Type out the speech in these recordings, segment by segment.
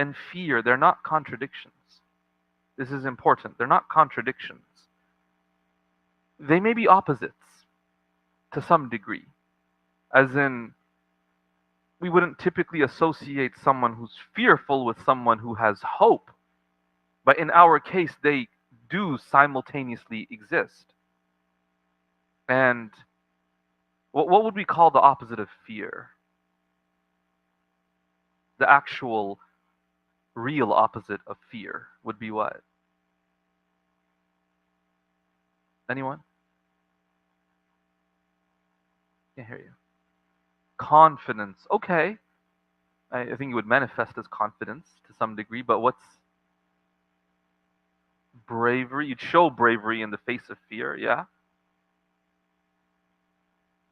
and fear, they're not contradictions. This is important. They're not contradictions. They may be opposites to some degree. As in, we wouldn't typically associate someone who's fearful with someone who has hope. But in our case, they do simultaneously exist. And what would we call the opposite of fear? The actual real opposite of fear would be what? Anyone? Can't hear you. Confidence. Okay. I think it would manifest as confidence to some degree, but what's bravery? You'd show bravery in the face of fear, yeah?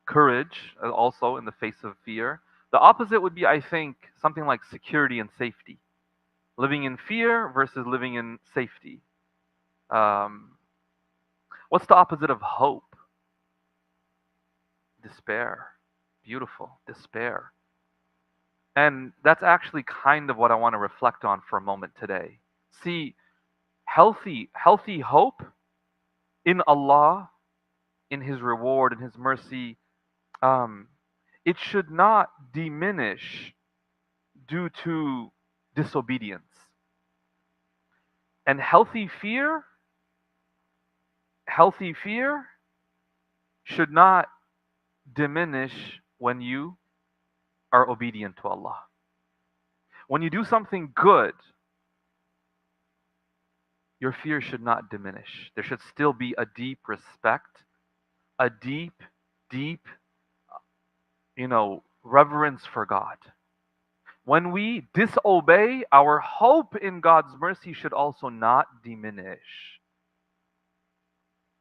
Courage, also in the face of fear. The opposite would be, I think, something like security and safety. Living in fear versus living in safety. Um, what's the opposite of hope? Despair. Beautiful. Despair. And that's actually kind of what I want to reflect on for a moment today. See, healthy hope in Allah, in His reward, in His mercy, um, it should not diminish due to disobedience. And healthy fear should not diminish when you are obedient to Allah. When you do something good, your fear should not diminish. There should still be a deep respect, a deep, reverence for God. When we disobey, our hope in God's mercy should also not diminish.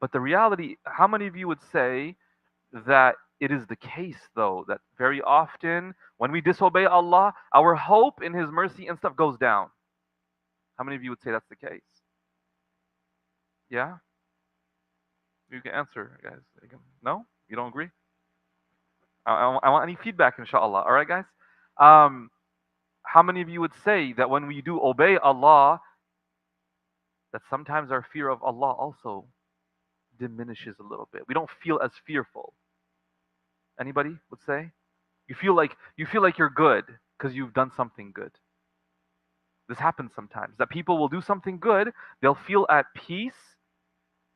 But the reality, how many of you would say that it is the case, though, that very often when we disobey Allah, our hope in His mercy and stuff goes down? How many of you would say that's the case? Yeah? You can answer, guys. No? You don't agree? I want any feedback, inshallah. All right, guys? Um, how many of you would say that when we do obey Allah, that sometimes our fear of Allah also diminishes a little bit? We don't feel as fearful. Anybody would say? You feel like you're good because you've done something good. This happens sometimes. That people will do something good, they'll feel at peace.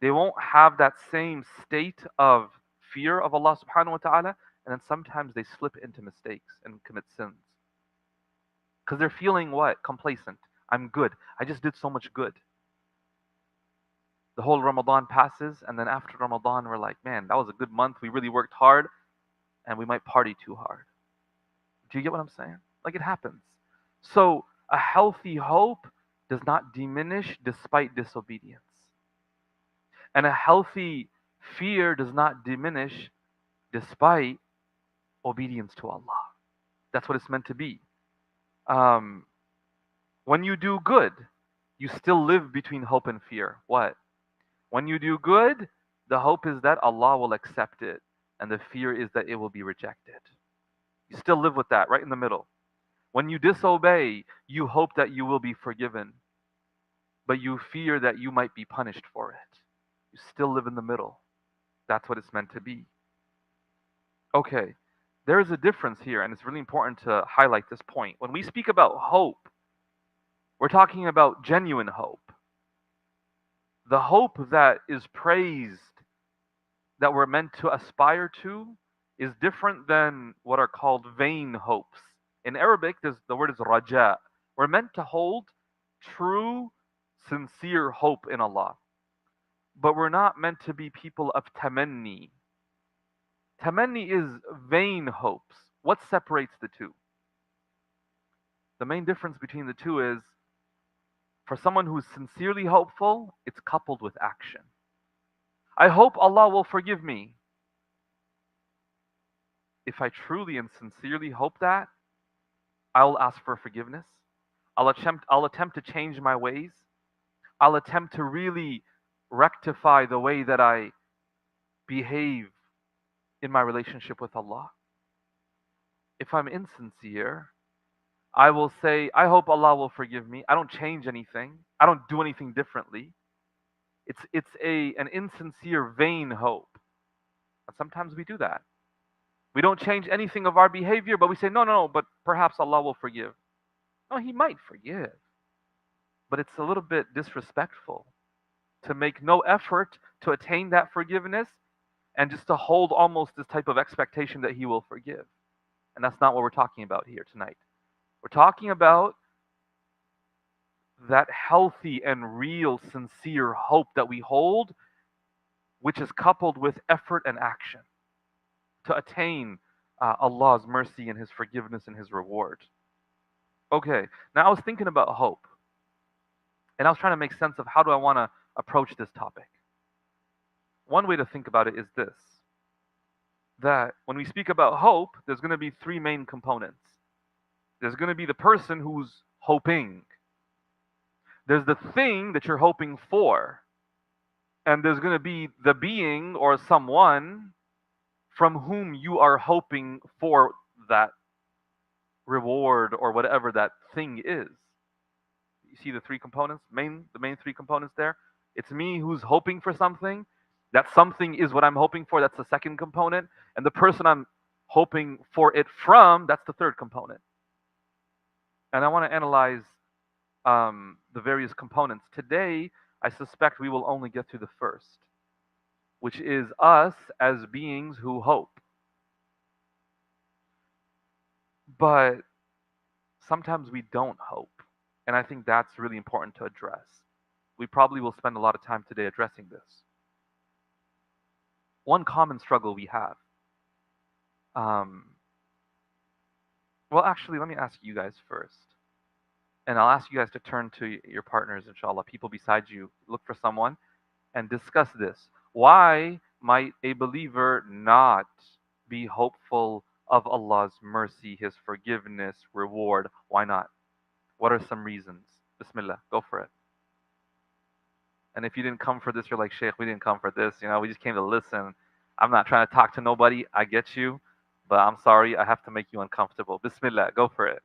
They won't have that same state of fear of Allah subhanahu wa ta'ala, and then sometimes they slip into mistakes and commit sins. Because they're feeling what? Complacent. I'm good. I just did so much good. The whole Ramadan passes, and then after Ramadan, we're like, man, that was a good month. We really worked hard, and we might party too hard. Do you get what I'm saying? Like, it happens. So, a healthy hope does not diminish despite disobedience. And a healthy fear does not diminish despite obedience to Allah. That's what it's meant to be. Um, when you do good, you still live between hope and fear. What? When you do good, the hope is that Allah will accept it, and the fear is that it will be rejected. You still live with that right in the middle. When you disobey, you hope that you will be forgiven, but you fear that you might be punished for it. You still live in the middle. That's what it's meant to be. Okay, there is a difference here, and it's really important to highlight this point. When we speak about hope, we're talking about genuine hope. The hope that is praised, that we're meant to aspire to, is different than what are called vain hopes. In Arabic, the word is raja. We're meant to hold true, sincere hope in Allah. But we're not meant to be people of tamanni. Tamanni is vain hopes. What separates the two? The main difference between the two is for someone who's sincerely hopeful, it's coupled with action. I hope Allah will forgive me. If I truly and sincerely hope that, I'll ask for forgiveness. I'll attempt to change my ways. I'll attempt to really rectify the way that I behave in my relationship with Allah. If I'm insincere, I will say, I hope Allah will forgive me. I don't change anything. I don't do anything differently. It's an insincere, vain hope. And sometimes we do that. We don't change anything of our behavior, but we say, no, no, no, but perhaps Allah will forgive. No, He might forgive, but it's a little bit disrespectful to make no effort to attain that forgiveness and just to hold almost this type of expectation that He will forgive. And that's not what we're talking about here tonight. We're talking about that healthy and real, sincere hope that we hold, which is coupled with effort and action to attain Allah's mercy and His forgiveness and His reward. Okay, now I was thinking about hope, and I was trying to make sense of how do I want to approach this topic. One way to think about it is this, that when we speak about hope, there's going to be three main components. There's going to be the person who's hoping, there's the thing that you're hoping for, and there's going to be the being or someone from whom you are hoping for that reward or whatever that thing is. You see the three components, the main three components there? It's me who's hoping for something. That something is what I'm hoping for. That's the second component. And the person I'm hoping for it from, that's the third component. And I want to analyze the various components. Today, I suspect we will only get to the first, which is us as beings who hope. But sometimes we don't hope. And I think that's really important to address. We probably will spend a lot of time today addressing this. One common struggle we have. Well, actually, let me ask you guys first. And I'll ask you guys to turn to your partners, inshallah, people beside you. Look for someone and discuss this. Why might a believer not be hopeful of Allah's mercy, His forgiveness, reward? Why not? What are some reasons? Bismillah, go for it. And if you didn't come for this, you're like, Sheikh, we didn't come for this. We just came to listen. I'm not trying to talk to nobody. I get you. But I'm sorry, I have to make you uncomfortable. Bismillah, go for it.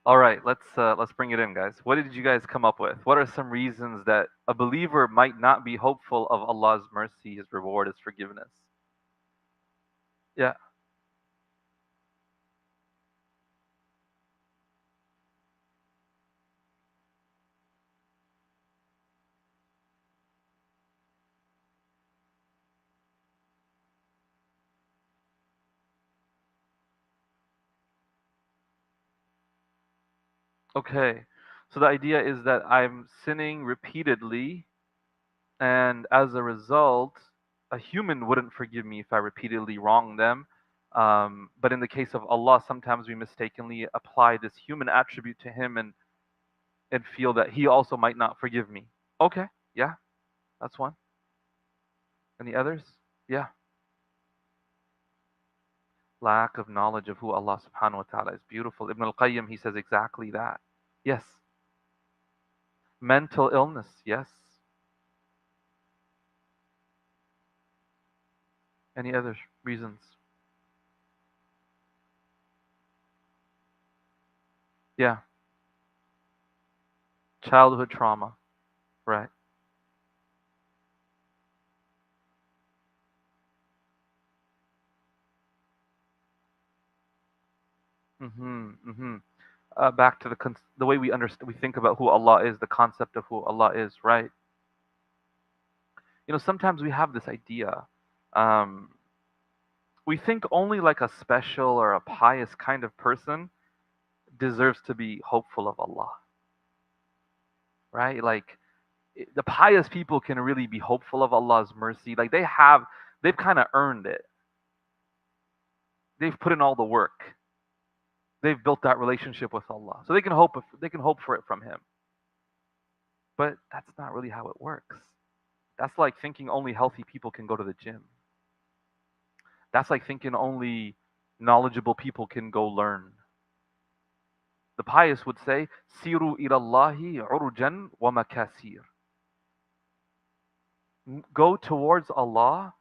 All right, let's bring it in, guys. What did you guys come up with? What are some reasons that a believer might not be hopeful of Allah's mercy, His reward, His forgiveness? Yeah. Okay. So the idea is that I'm sinning repeatedly, and as a result, a human wouldn't forgive me if I repeatedly wrong them. But in the case of Allah, sometimes we mistakenly apply this human attribute to Him and feel that He also might not forgive me. Okay, yeah, that's one. Any others? Yeah. Lack of knowledge of who Allah subhanahu wa ta'ala is. Beautiful. Ibn al-Qayyim, he says exactly that. Yes. Mental illness. Yes. Any other reasons? Yeah. Childhood trauma. Right. Mm-hmm. Mm-hmm. Back to the way we understand, we think about who Allah is, the concept of who Allah is, right? Sometimes we have this idea. Um, we think only like a special or a pious kind of person deserves to be hopeful of Allah, right? Like the pious people can really be hopeful of Allah's mercy. Like they've kind of earned it. They've put in all the work. They've built that relationship with Allah, so they can hope for it from Him. But that's not really how it works. That's like thinking only healthy people can go to the gym. That's like thinking only knowledgeable people can go learn. The pious would say, "Siru ilallahi urujan wa makasir." Go towards Allah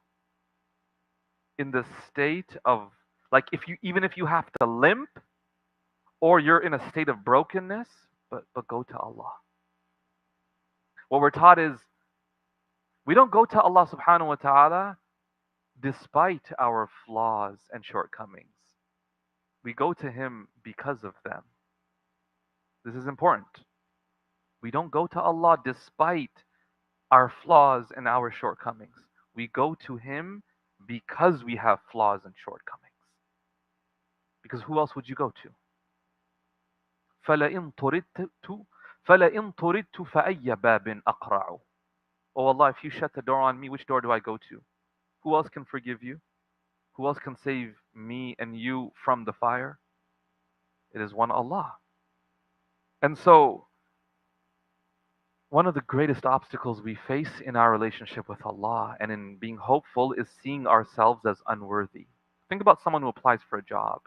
in the state of, like, if you have to limp or you're in a state of brokenness, but go to Allah. What we're taught is we don't go to Allah subhanahu wa ta'ala despite our flaws and shortcomings. We go to Him because of them. This is important. We don't go to Allah despite our flaws and our shortcomings. We go to Him because we have flaws and shortcomings. Because who else would you go to? فَلَئِن طُرِدْتُ فَلَئِن طُرِدْتُ فَأَيَّ بَابٍ أَقْرَعُ. Oh Allah, if you shut the door on me, which door do I go to? Who else can forgive you? Who else can save me and you from the fire? It is one Allah. And so, one of the greatest obstacles we face in our relationship with Allah and in being hopeful is seeing ourselves as unworthy. Think about someone who applies for a job.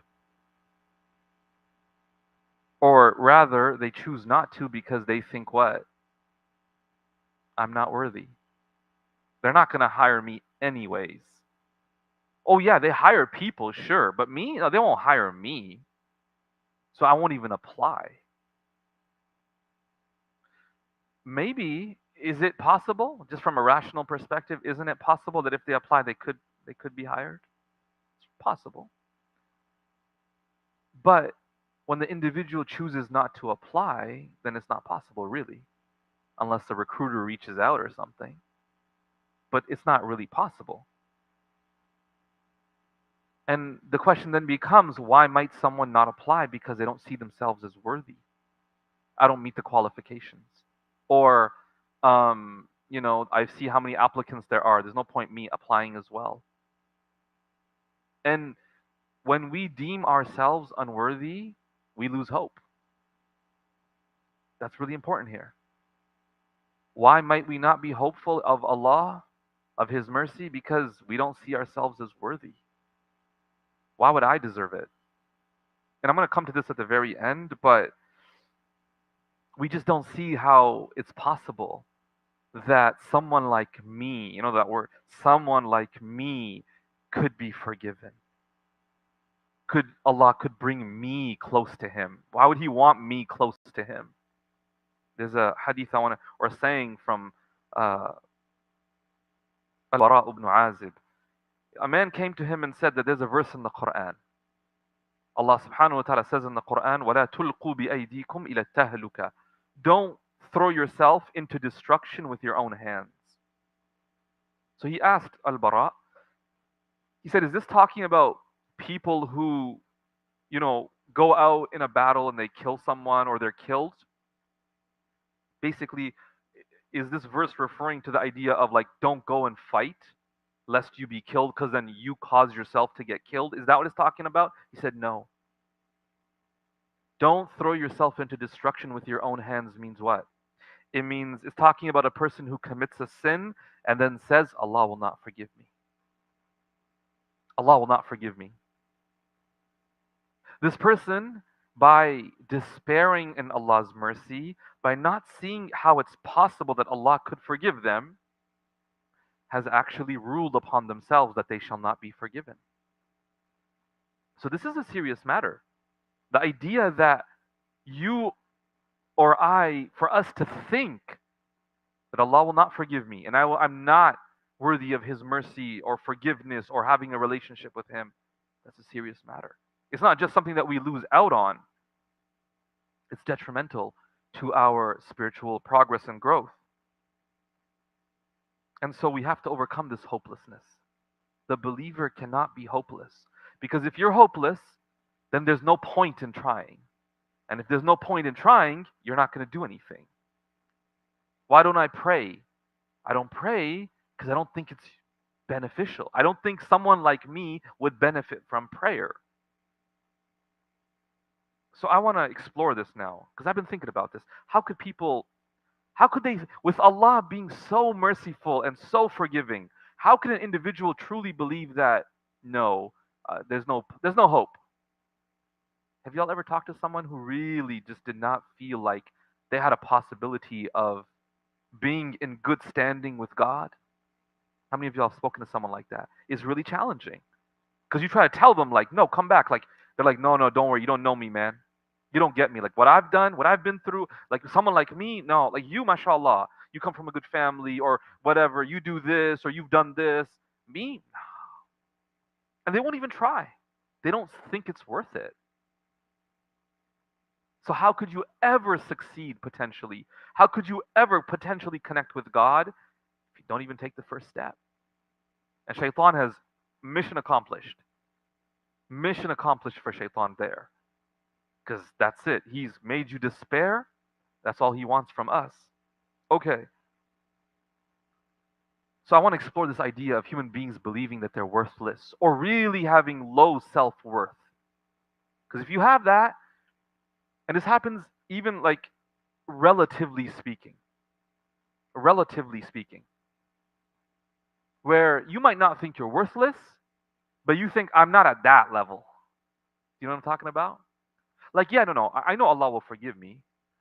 Or rather, they choose not to because they think, what? I'm not worthy. They're not going to hire me anyways. Oh, yeah, they hire people, sure, but me? No, they won't hire me. So I won't even apply. Maybe, is it possible, just from a rational perspective, isn't it possible that if they apply, they could be hired? It's possible. But when the individual chooses not to apply, then it's not possible, really, unless the recruiter reaches out or something. But it's not really possible. And the question then becomes, why might someone not apply? Because they don't see themselves as worthy. I don't meet the qualifications. Or, I see how many applicants there are. There's no point me applying as well. And when we deem ourselves unworthy, we lose hope. That's really important here. Why might we not be hopeful of Allah, of His mercy? Because we don't see ourselves as worthy. Why would I deserve it? And I'm going to come to this at the very end, but we just don't see how it's possible that someone like me, that word, someone like me could be forgiven. Allah could bring me close to Him. Why would He want me close to Him? There's a hadith or a saying from Al-Bara ibn Azib. A man came to him and said that there's a verse in the Quran. Allah subhanahu wa ta'ala says in the Quran, وَلَا تُلْقُوا بِأَيْدِيكُمْ إِلَى التَّهْلُكَ. Don't throw yourself into destruction with your own hands. So he asked Al-Bara, he said, is this talking about people who, go out in a battle and they kill someone or they're killed? Basically, is this verse referring to the idea of, like, don't go and fight lest you be killed because then you cause yourself to get killed? Is that what it's talking about? He said, no. Don't throw yourself into destruction with your own hands means what? It means it's talking about a person who commits a sin and then says, Allah will not forgive me. Allah will not forgive me. This person by despairing in Allah's mercy, by not seeing how it's possible that Allah could forgive them, has actually ruled upon themselves that they shall not be forgiven. So this is a serious matter. The idea that you or I, for us to think that Allah will not forgive me and I'm not worthy of His mercy or forgiveness or having a relationship with Him, that's a serious matter. It's not just something that we lose out on, it's detrimental to our spiritual progress and growth. And so we have to overcome this hopelessness. The believer cannot be hopeless, because if you're hopeless, then there's no point in trying. And if there's no point in trying, you're not going to do anything. Why don't I pray? I don't pray because I don't think it's beneficial. I don't think someone like me would benefit from prayer. So I want to explore this now, because I've been thinking about this. How could they, with Allah being so merciful and so forgiving, how can an individual truly believe that no, there's no hope? Have y'all ever talked to someone who really just did not feel like they had a possibility of being in good standing with God? How many of y'all have spoken to someone like that? It's really challenging, because you try to tell them like, no, come back. Like they're like, no, don't worry, you don't know me, man. You don't get me. Like what I've done, what I've been through. Like someone like me, no. Like you, mashallah, you come from a good family or whatever. You do this or you've done this. Me, no. And they won't even try. They don't think it's worth it. So how could you ever succeed potentially? How could you ever potentially connect with God if you don't even take the first step? And Shaitan has mission accomplished. Mission accomplished for Shaitan there. Because that's it. He's made you despair. That's all he wants from us. Okay. So I want to explore this idea of human beings believing that they're worthless or really having low self-worth. Because if you have that, and this happens even like relatively speaking, where you might not think you're worthless, but you think I'm not at that level. You know what I'm talking about? Like, yeah, no, I know Allah will forgive me,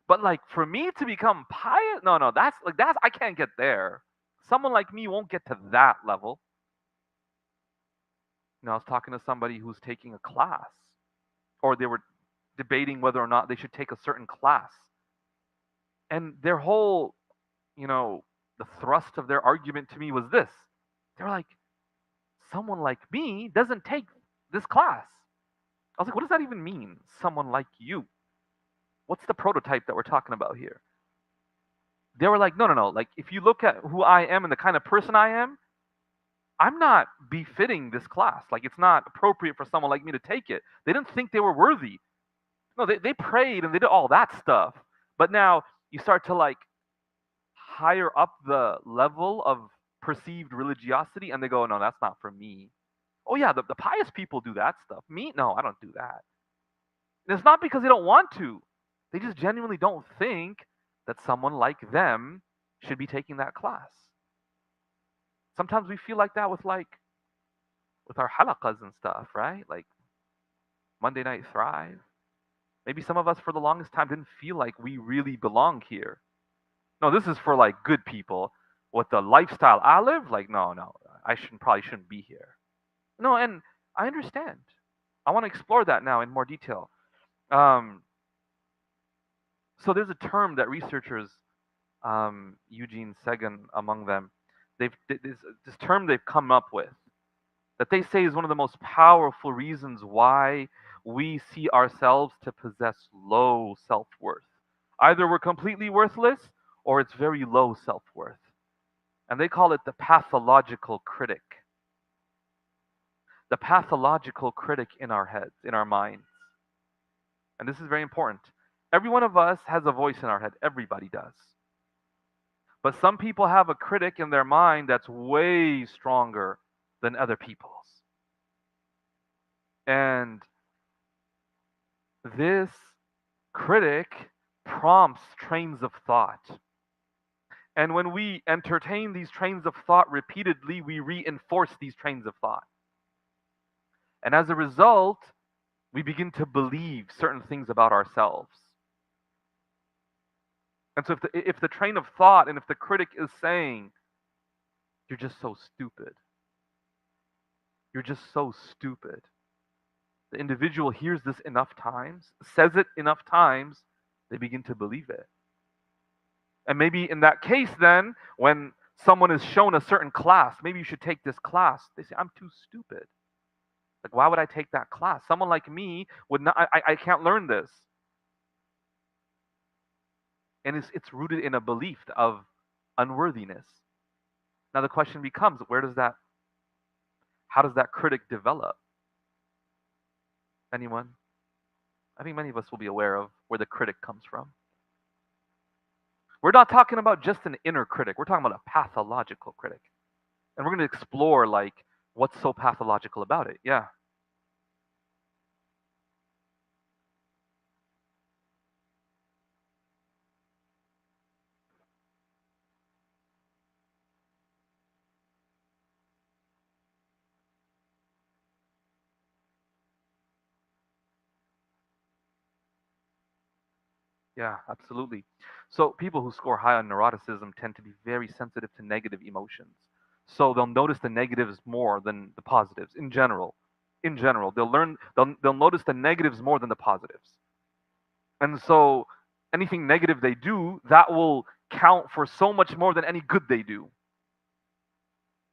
but like for me to become pious, no, that's I can't get there. Someone like me won't get to that level. You know, I was talking to somebody who's taking a class, or they were debating whether or not they should take a certain class, and their whole, the thrust of their argument to me was this. They're like, someone like me doesn't take this class. I was like, what does that even mean? Someone like you. What's the prototype that we're talking about here? They were like, no. Like, if you look at who I am and the kind of person I am, I'm not befitting this class. Like, it's not appropriate for someone like me to take it. They didn't think they were worthy. No, they prayed and they did all that stuff. But now you start to like higher up the level of perceived religiosity, and they go, no, that's not for me. Oh yeah, the pious people do that stuff. Me, no, I don't do that. And it's not because they don't want to. They just genuinely don't think that someone like them should be taking that class. Sometimes we feel like that with our halaqas and stuff, right? Like Monday Night Thrive. Maybe some of us for the longest time didn't feel like we really belong here. No, this is for like good people. With the lifestyle I live, like no, I probably shouldn't be here. No, and I understand. I want to explore that now in more detail. Um, so there's a term that researchers, Eugene Segan among them, this term they've come up with that they say is one of the most powerful reasons why we see ourselves to possess low self-worth. Either we're completely worthless or it's very low self-worth. And they call it the pathological critic. The pathological critic in our heads, in our minds. And this is very important. Every one of us has a voice in our head. Everybody does. But some people have a critic in their mind that's way stronger than other people's. And this critic prompts trains of thought. And when we entertain these trains of thought repeatedly, we reinforce these trains of thought. And as a result, We begin to believe certain things about ourselves. And so if the train of thought and if the critic is saying, you're just so stupid, you're just so stupid, the individual hears this enough times, says it enough times, they begin to believe it. And maybe in that case, then, when someone is shown a certain class, maybe you should take this class, they say, I'm too stupid. Like, why would I take that class? Someone like me would not, I can't learn this. And it's rooted in a belief of unworthiness. Now the question becomes, how does that critic develop? Anyone? I think many of us will be aware of where the critic comes from. We're not talking about just an inner critic. We're talking about a pathological critic. And we're going to explore like what's so pathological about it. Yeah. Yeah, absolutely. So people who score high on neuroticism tend to be very sensitive to negative emotions. So they'll notice the negatives more than the positives in general. In general, they'll notice the negatives more than the positives. And so anything negative they do, that will count for so much more than any good they do.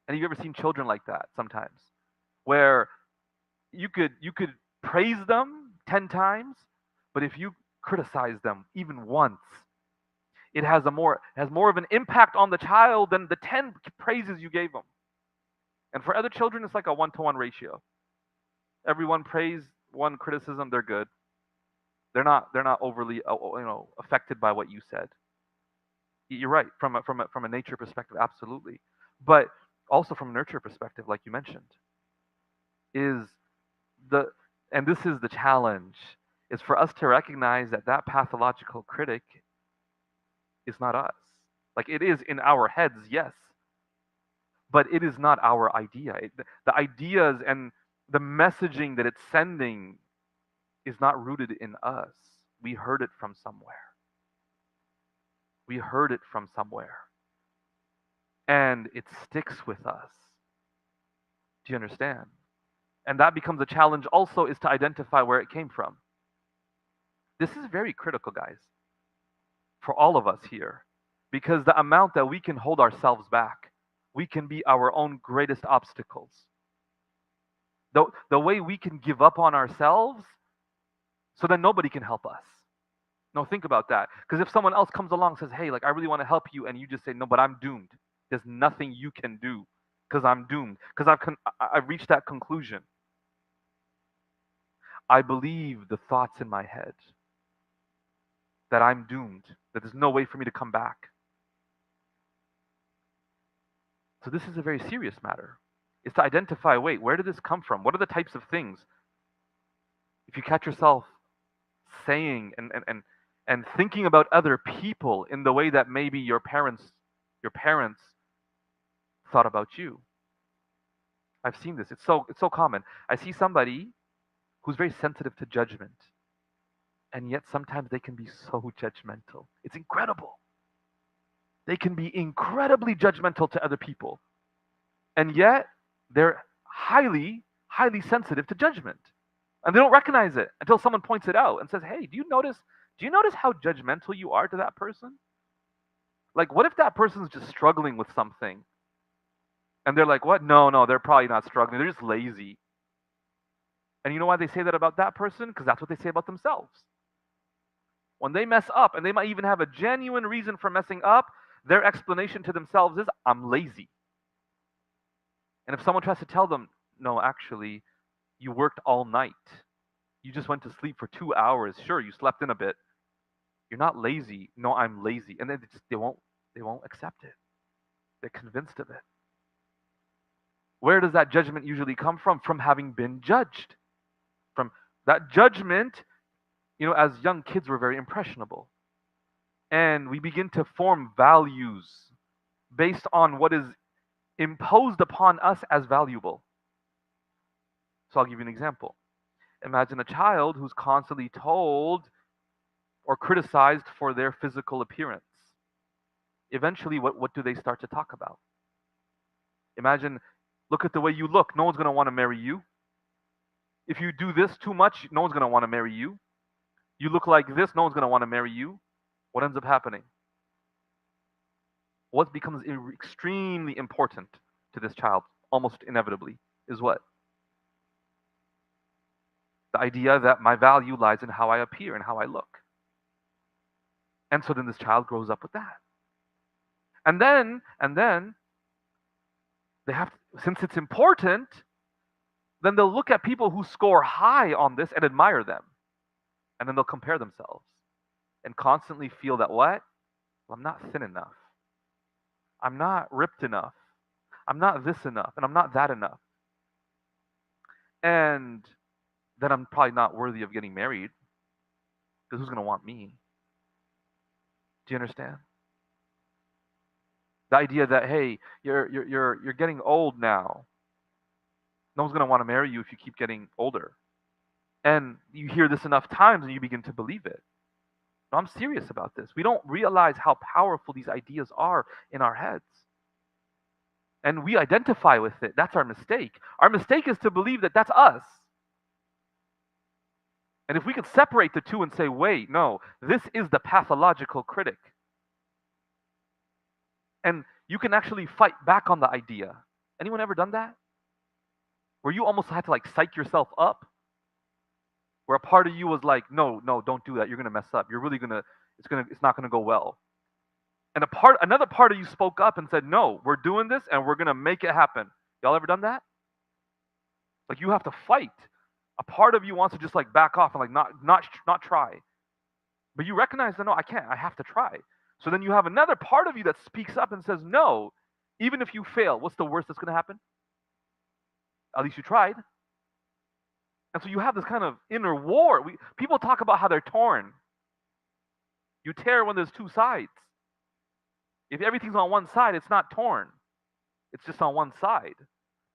And have you ever seen children like that sometimes? Where you could praise them 10 times, but if you criticize them even once, it has more of an impact on the child than the 10 praises you gave them. And for other children, it's like a 1-to-1 ratio. Everyone praise, one criticism, they're good. They're not overly affected by what you said. You're right, from a nature perspective, absolutely. But also from a nurture perspective, like you mentioned, is the and this is the challenge, is for us to recognize that that pathological critic is not us. Like, it is in our heads, yes, but it is not our idea. The ideas and the messaging that it's sending is not rooted in us. We heard it from somewhere. We heard it from somewhere. And it sticks with us. Do you understand? And that becomes a challenge also, is to identify where it came from. This is very critical, guys, for all of us here, because the amount that we can hold ourselves back, we can be our own greatest obstacles. The way we can give up on ourselves so that nobody can help us. No, think about that. Because if someone else comes along and says, hey, like, I really want to help you, and you just say, no, but I'm doomed. There's nothing you can do because I'm doomed. Because I've reached that conclusion. I believe the thoughts in my head that I'm doomed, that there's no way for me to come back. So this is a very serious matter. It's to identify, wait, where did this come from? What are the types of things? If you catch yourself saying and thinking about other people in the way that maybe your parents thought about you. I've seen this. It's so common. I see somebody who's very sensitive to judgment, and yet sometimes they can be so judgmental. It's incredible. They can be incredibly judgmental to other people, and yet they're highly sensitive to judgment, and they don't recognize it until someone points it out and says, hey, do you notice how judgmental you are to that person? Like, what if that person's just struggling with something and they're like, what? No, they're probably not struggling, they're just lazy. And you know why they say that about that person? Because that's what they say about themselves. When they mess up, and they might even have a genuine reason for messing up, their explanation to themselves is, I'm lazy. And if someone tries to tell them, no, actually, you worked all night, you just went to sleep for 2 hours, sure, you slept in a bit, you're not lazy. No, I'm lazy. And then they won't accept it. They're convinced of it. Where does that judgment usually come from? From having been judged. From that judgment, as young kids, we're very impressionable. And we begin to form values based on what is imposed upon us as valuable. So I'll give you an example. Imagine a child who's constantly told or criticized for their physical appearance. Eventually, what do they start to talk about? Imagine, look at the way you look. No one's going to want to marry you. If you do this too much, no one's going to want to marry you. You look like this, no one's going to want to marry you. What ends up happening? What becomes extremely important to this child, almost inevitably, is what? The idea that my value lies in how I appear and how I look. And so then this child grows up with that. And then they have, since it's important, then they'll look at people who score high on this and admire them. And then they'll compare themselves and constantly feel that what? Well, I'm not thin enough. I'm not ripped enough. I'm not this enough. And I'm not that enough. And then I'm probably not worthy of getting married because who's going to want me? Do you understand? The idea that, hey, you're getting old now. No one's going to want to marry you if you keep getting older. And you hear this enough times and you begin to believe it. No, I'm serious about this. We don't realize how powerful these ideas are in our heads. And we identify with it. That's our mistake. Our mistake is to believe that that's us. And if we could separate the two and say, wait, no, this is the pathological critic. And you can actually fight back on the idea. Anyone ever done that? Where you almost had to like psych yourself up? Where a part of you was like, no, don't do that. You're gonna mess up. You're really it's not gonna go well. And another part of you spoke up and said, no, we're doing this and we're gonna make it happen. Y'all ever done that? Like you have to fight. A part of you wants to just like back off and like not try. But you recognize that no, I can't. I have to try. So then you have another part of you that speaks up and says, no, even if you fail, what's the worst that's gonna happen? At least you tried. And so you have this kind of inner war. People talk about how they're torn. You tear when there's two sides. If everything's on one side, it's not torn. It's just on one side.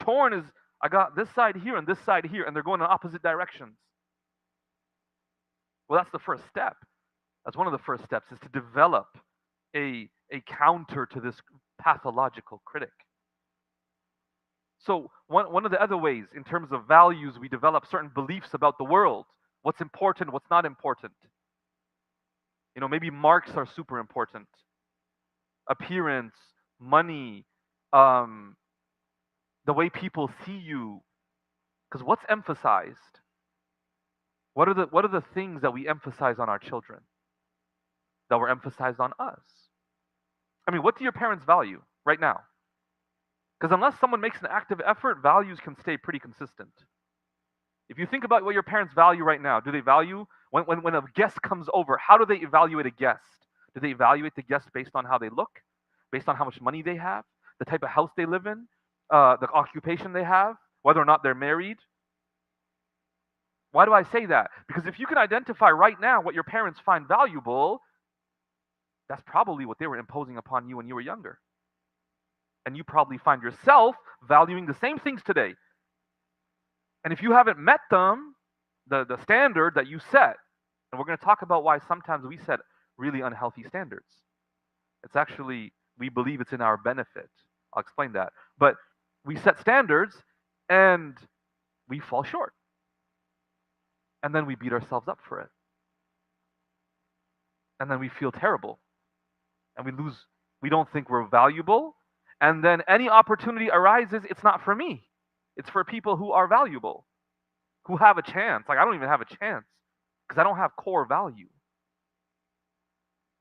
Torn is, I got this side here and this side here, and they're going in opposite directions. Well, that's the first step. That's one of the first steps, is to develop a counter to this pathological critic. So one of the other ways, in terms of values, we develop certain beliefs about the world. What's important, what's not important. You know, maybe marks are super important. Appearance, money, the way people see you. Because what's emphasized? What are the things that we emphasize on our children that were emphasized on us? I mean, what do your parents value right now? Because unless someone makes an active effort, values can stay pretty consistent. If you think about what your parents value right now, do they value when a guest comes over, how do they evaluate a guest? Do they evaluate the guest based on how they look, based on how much money they have, the type of house they live in, the occupation they have, whether or not they're married? Why do I say that? Because if you can identify right now what your parents find valuable, that's probably what they were imposing upon you when you were younger. And you probably find yourself valuing the same things today. And if you haven't met them, the standard that you set, and we're going to talk about why sometimes we set really unhealthy standards. It's actually, we believe it's in our benefit. I'll explain that. But we set standards and we fall short. And then we beat ourselves up for it. And then we feel terrible. And we don't think we're valuable. And then any opportunity arises, it's not for me. It's for people who are valuable, who have a chance. Like I don't even have a chance because I don't have core value.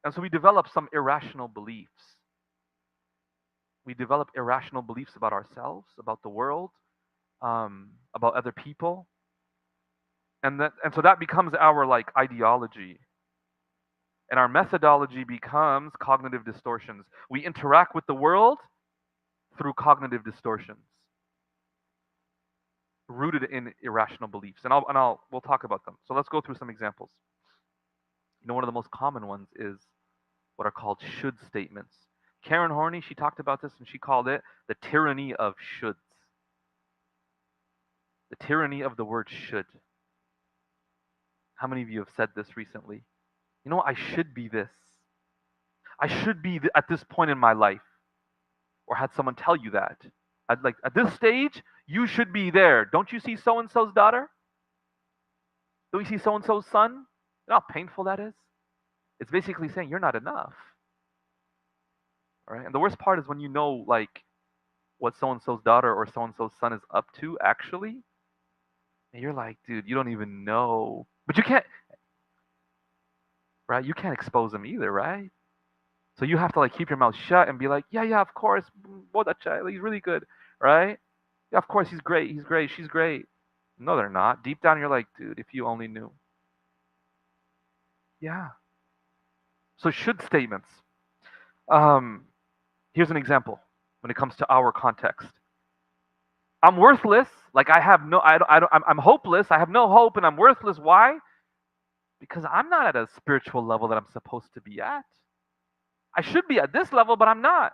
And so we develop some irrational beliefs. We develop irrational beliefs about ourselves, about the world, about other people. And so that becomes our like ideology. And our methodology becomes cognitive distortions. We interact with the world through cognitive distortions rooted in irrational beliefs. And we'll talk about them. So let's go through some examples. You know, one of the most common ones is what are called should statements. Karen Horney, she talked about this and she called it the tyranny of shoulds. The tyranny of the word should. How many of you have said this recently? You know, I should be this. I should be at this point in my life. Or had someone tell you that. At this stage, you should be there. Don't you see so and so's daughter? Don't you see so and so's son? You know how painful that is? It's basically saying you're not enough. All right? And the worst part is when you know like what so and so's daughter or so and so's son is up to actually, and you're like, dude, you don't even know. But you can't, right? You can't expose them either, right? So you have to like keep your mouth shut and be like, yeah, yeah, of course, he's really good, right? Yeah, of course, he's great, she's great. No, they're not. Deep down, you're like, dude, if you only knew. Yeah. So should statements. Um, Here's an example when it comes to our context. I'm worthless. Like I have no, I don't, I'm hopeless. I have no hope, and I'm worthless. Why? Because I'm not at a spiritual level that I'm supposed to be at. I should be at this level, but I'm not.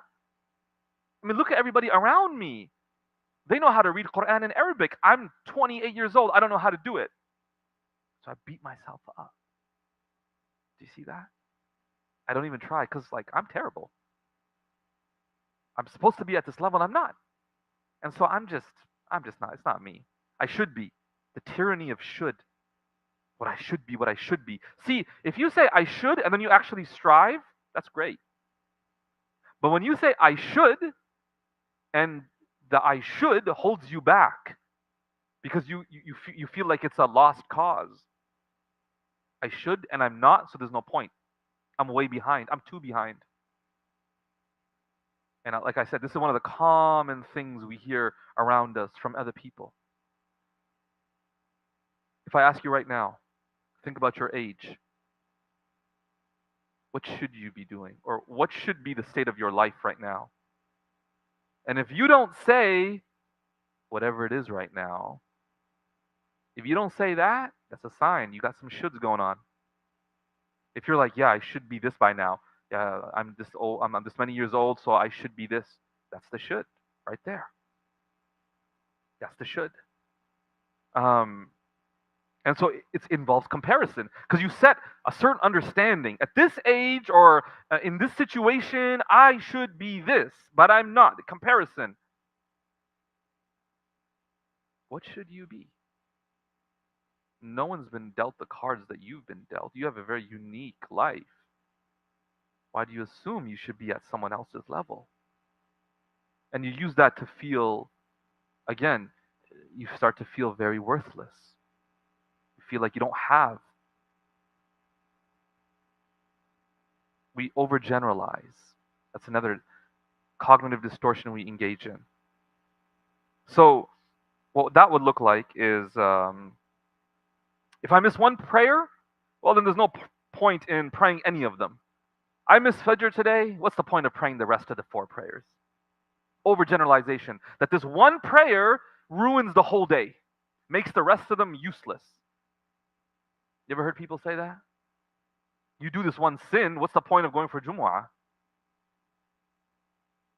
I mean, look at everybody around me. They know how to read Quran in Arabic. I'm 28 years old. I don't know how to do it. So I beat myself up. Do you see that? I don't even try because like I'm terrible. I'm supposed to be at this level and I'm not. And so I'm just not. It's not me. I should be. The tyranny of should. What I should be, what I should be. See, if you say I should and then you actually strive, that's great. But when you say I should and the I should holds you back because you feel like it's a lost cause. I should and I'm not, so there's no point. I'm way behind. I'm too behind. And like I said, this is one of the common things we hear around us from other people. If I ask you right now, think about your age. What should you be doing? Or what should be the state of your life right now? And if you don't say whatever it is right now, if you don't say that, that's a sign you got some shoulds going on. If you're like, yeah, I should be this by now. Yeah, I'm this old. I'm this many years old, so I should be this. That's the should right there. That's the should. Um, and so it involves comparison because you set a certain understanding. At this age or in this situation, I should be this, but I'm not. Comparison. What should you be? No one's been dealt the cards that you've been dealt. You have a very unique life. Why do you assume you should be at someone else's level? And you use that to feel, again, you start to feel very worthless. You feel like you don't have. We overgeneralize. That's another cognitive distortion we engage in. So, what that would look like is if I miss one prayer, well, then there's no point in praying any of them. I miss Fajr today. What's the point of praying the rest of the 4 prayers? Overgeneralization. That this one prayer ruins the whole day, makes the rest of them useless. You ever heard people say that? You do this one sin, what's the point of going for Jumu'ah?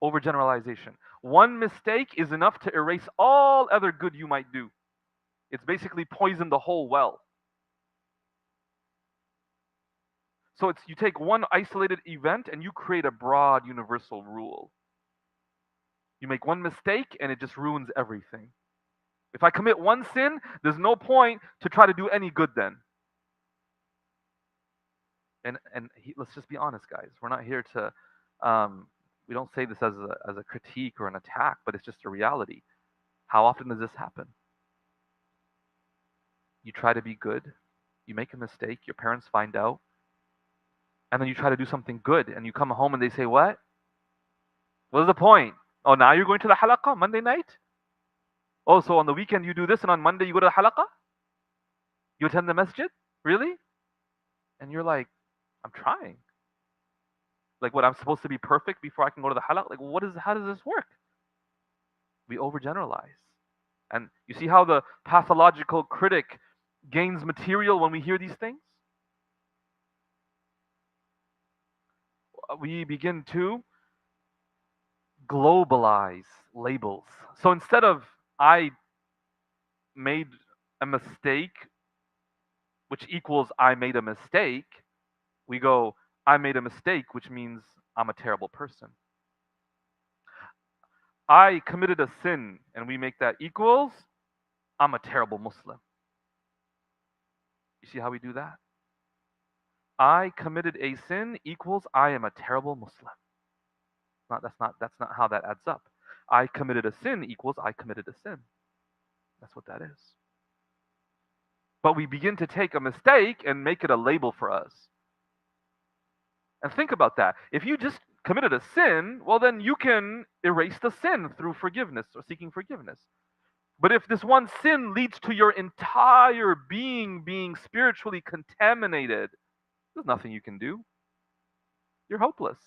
Overgeneralization. One mistake is enough to erase all other good you might do. It's basically poison the whole well. So you take one isolated event and you create a broad universal rule. You make one mistake and it just ruins everything. If I commit one sin, there's no point to try to do any good then. Let's just be honest, guys. We're not here to. We don't say this as a critique or an attack, but it's just a reality. How often does this happen? You try to be good, you make a mistake, your parents find out, and then you try to do something good, and you come home and they say, "What? What's the point? Oh, now you're going to the halaqah Monday night? Oh, so on the weekend you do this, and on Monday you go to the halaqah? You attend the masjid? Really?" And you're like, "I'm trying. Like, what? I'm supposed to be perfect before I can go to the halaqah? Like, how does this work?" We overgeneralize. And you see how the pathological critic gains material when we hear these things? We begin to globalize labels. So instead of I made a mistake which equals I made a mistake, we go, I made a mistake, which means I'm a terrible person. I committed a sin, and we make that equals I'm a terrible Muslim. You see how we do that? I committed a sin equals I am a terrible Muslim. That's not how that adds up. I committed a sin equals I committed a sin. That's what that is. But we begin to take a mistake and make it a label for us. And think about that. If you just committed a sin, well, then you can erase the sin through forgiveness or seeking forgiveness. But if this one sin leads to your entire being spiritually contaminated, there's nothing you can do. You're hopeless.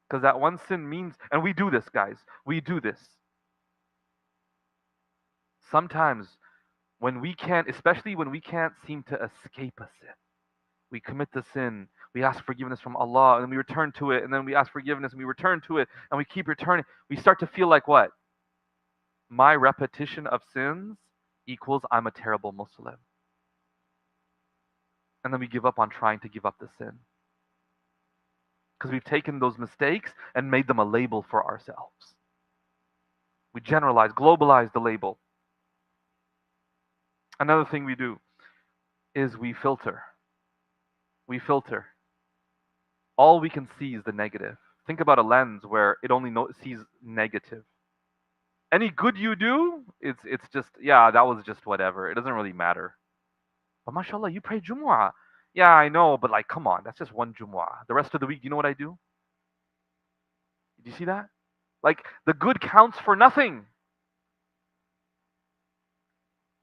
Because that one sin means, and we do this, guys, we do this. Sometimes when we can't, especially when we can't seem to escape a sin, we commit the sin, we ask forgiveness from Allah, and then we return to it, and then we ask forgiveness, and we return to it, and we keep returning. We start to feel like what? My repetition of sins equals I'm a terrible Muslim. And then we give up on trying to give up the sin. Because we've taken those mistakes and made them a label for ourselves. We generalize, globalize the label. Another thing we do is we filter. We filter. All we can see is the negative. Think about a lens where it only sees negative. Any good you do, it's just, yeah, that was just whatever. It doesn't really matter. But mashallah, you pray Jumu'ah. Yeah, I know, but like, come on, that's just one Jumu'ah. The rest of the week, you know what I do? Did you see that? Like, the good counts for nothing.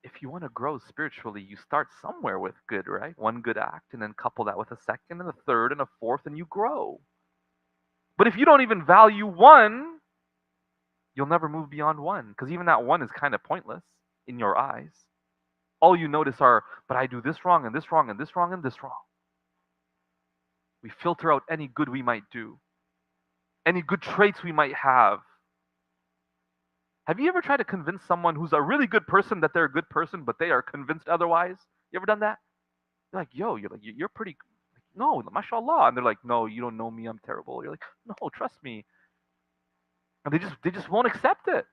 If you want to grow spiritually, you start somewhere with good, right? One good act, and then couple that with a second, and a third, and a fourth, and you grow. But if you don't even value one, you'll never move beyond one, because even that one is kind of pointless in your eyes. All you notice are, but I do this wrong, and this wrong, and this wrong, and this wrong. We filter out any good we might do, any good traits we might have. Have you ever tried to convince someone who's a really good person that they're a good person, but they are convinced otherwise? You ever done that? You're like, yo, you're pretty, no, mashallah. And they're like, no, you don't know me, I'm terrible. You're like, no, trust me. And they just won't accept it.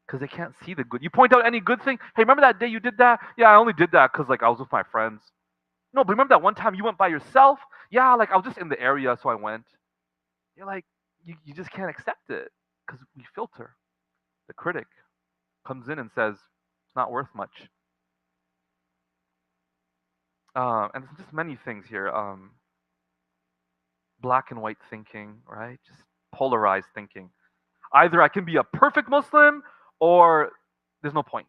Because they can't see the good. You point out any good thing. Hey, remember that day you did that? Yeah, I only did that because like I was with my friends. No, but remember that one time you went by yourself? Yeah, like I was just in the area, so I went. You're like, you just can't accept it because we filter. The critic comes in and says, it's not worth much. And there's just many things here. Black and white thinking, right? Just polarized thinking. Either I can be a perfect Muslim or there's no point.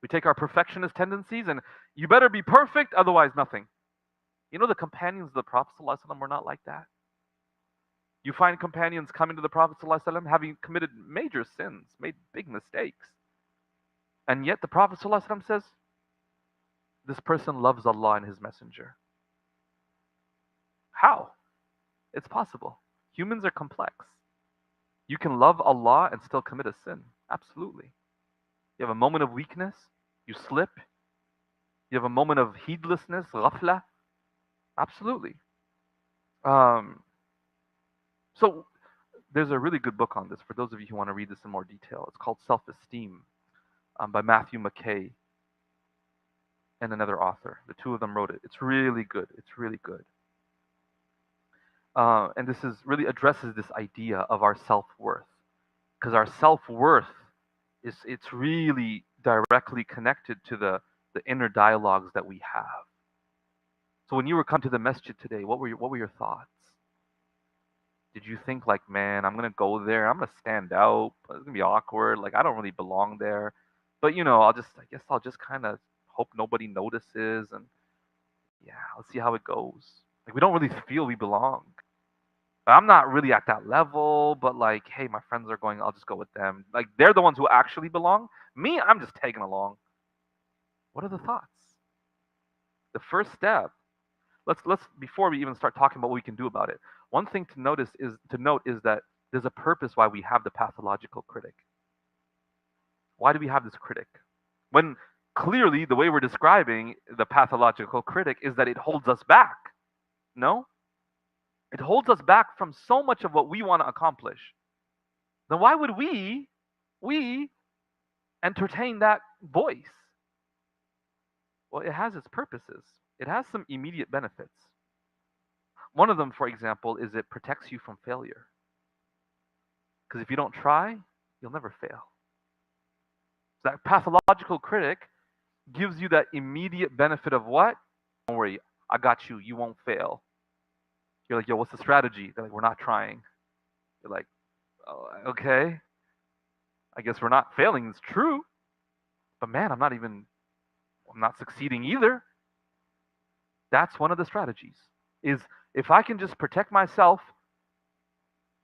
We take our perfectionist tendencies and you better be perfect, otherwise nothing. You know the companions of the Prophet ﷺ were not like that. You find companions coming to the Prophet ﷺ having committed major sins, made big mistakes. And yet the Prophet ﷺ says, this person loves Allah and His Messenger. How? It's possible. Humans are complex. You can love Allah and still commit a sin. Absolutely. You have a moment of weakness, you slip. You have a moment of heedlessness, ghafla. Absolutely. So there's a really good book on this for those of you who want to read this in more detail. It's called Self-Esteem by Matthew McKay and another author. The two of them wrote it. It's really good. It's really good. And this really addresses this idea of our self-worth, because our self-worth it's really directly connected to the inner dialogues that we have. So when you were come to the masjid today, what were your thoughts? Did you think like, man, I'm gonna go there, I'm gonna stand out, it's gonna be awkward, like I don't really belong there, but I guess I'll just kind of hope nobody notices, and yeah, let's see how it goes. Like we don't really feel we belong. I'm not really at that level, but like, hey, my friends are going, I'll just go with them. Like they're the ones who actually belong. Me, I'm just tagging along. What are the thoughts? The first step. Let's before we even start talking about what we can do about it. One thing to note is that there's a purpose why we have the pathological critic. Why do we have this critic? When clearly the way we're describing the pathological critic is that it holds us back. No? It holds us back from so much of what we want to accomplish. Then why would we entertain that voice? Well, it has its purposes. It has some immediate benefits. One of them, for example, is it protects you from failure. Because if you don't try, you'll never fail. So that pathological critic gives you that immediate benefit of what? Don't worry, I got you. You won't fail. You're like, yo, what's the strategy? They're like, we're not trying. You're like, oh, okay. I guess we're not failing. It's true. But man, I'm not succeeding either. That's one of the strategies. Is if I can just protect myself